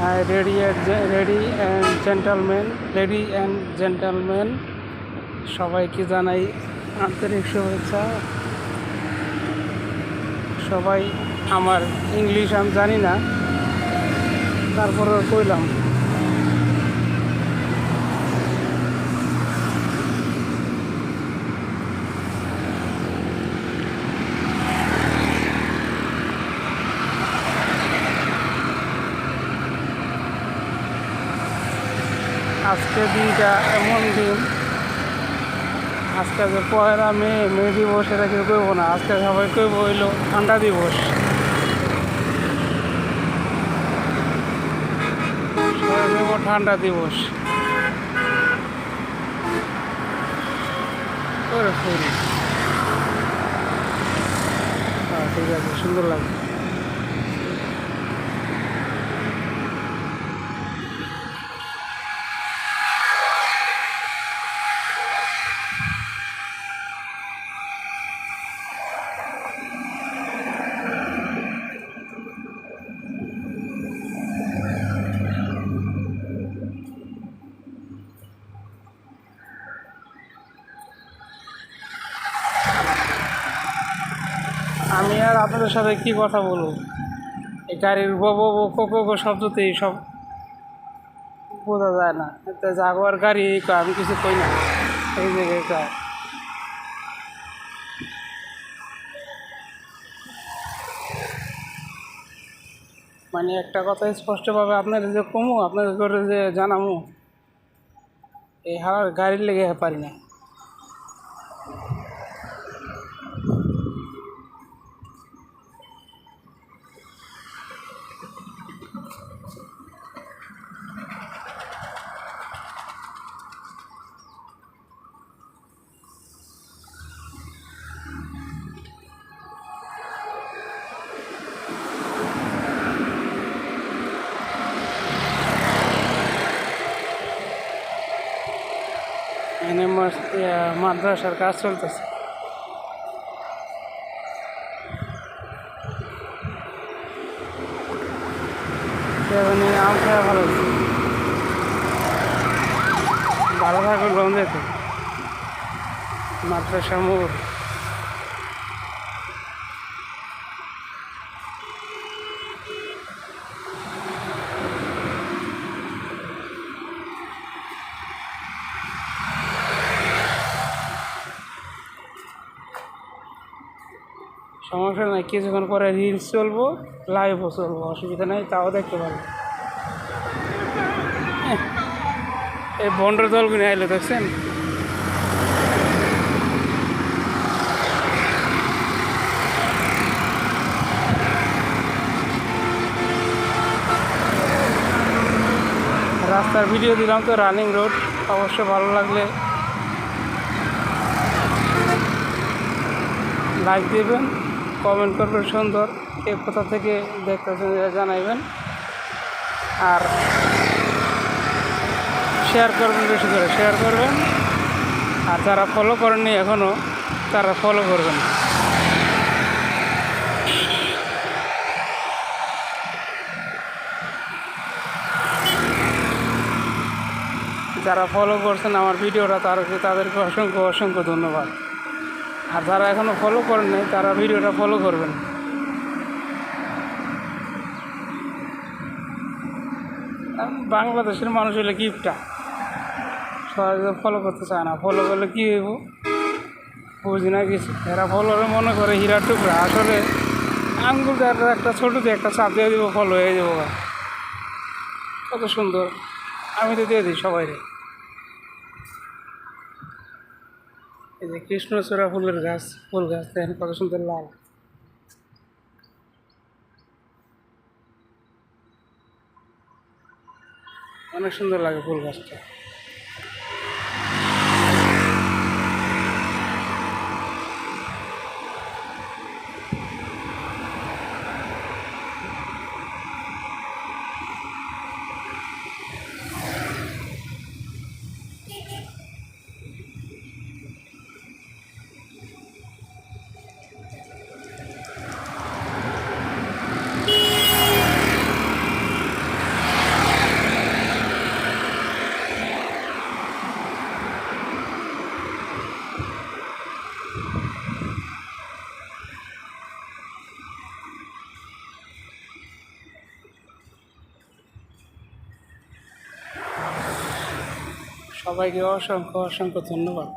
Lady and gentleman, সবাইকে জানাই আন্তরিক শুভেচ্ছা। সবাই, আমার ইংলিশ আমি জানি না, তারপরে কইলাম। আজকে দিনটা এমন দিন, আজকে যে 1 মে দিবস, এটা কেউ কইব না। আজকে সবাই কইব হইল ঠান্ডা দিবস। সবাই কইব ঠান্ডা দিবস। হ্যাঁ, ঠিক আছে, সুন্দর লাগবে। আমি আর আপনাদের সাথে কি কথা বলবো? এই গাড়ির বো শব্দতেই সব বোঝা যায় না। জাগোয়ার গাড়ি, আমি কিছু কই না, এই জায়গায় মানে একটা কথা স্পষ্টভাবে আপনাদের যে কমু, আপনাদের করে যে জানামু, এই হাওয়ার গাড়ির লেগে পারি না। এখানে মাদ্রাসার কাজ চলতেছে। এখানে আম খাওয়া ভালো হচ্ছে। ভালো থাকবে গন্ধ যেত মাদ্রাসা মোড়। সমস্যা নাই, কিছুক্ষণ পরে রিলস চলবো, লাইভও চলবো, অসুবিধা নেই, তাও দেখতে পারবো। এই বন্ডর দলগুলো আইলো, দেখছেন? রাস্তার ভিডিও দিলাম তো, রানিং রোড। অবশ্য ভালো লাগলে লাইক দেবেন, কমেন্ট করবেন সুন্দর, কে কোথা থেকে দেখতেছেন জানাইবেন, আর শেয়ার করবেন, বেশি করে শেয়ার করবেন। আর যারা ফলো করেননি এখনও, তারা ফলো করবেন। যারা ফলো করছেন আমার ভিডিওটা, তাদেরকে অসংখ্য অসংখ্য ধন্যবাদ। আর যারা এখনও ফলো করেন নাই, তারা ভিডিওটা ফলো করবেন। বাংলাদেশের মানুষ হলে গিফটটা সবাই ফলো করতে চায় না। ফলো করলে কী হইব বুঝি না কিছু। এরা ফলোরে মনে করে হীরার টুকরা, আসলে আঙ্গুল একটা ছোটো দিয়ে একটা চাপ দিয়ে দেবো, ফলো হয়ে যাবো। কত সুন্দর, আমি তো দিয়ে দিই সবাই। এই যে কৃষ্ণচূড়া ফুল গাছ দেখেন কত সুন্দর লাল। অনেক সুন্দর লাগে ফুল গাছটা। সবাইকে অসংখ্য অসংখ্য ধন্যবাদ।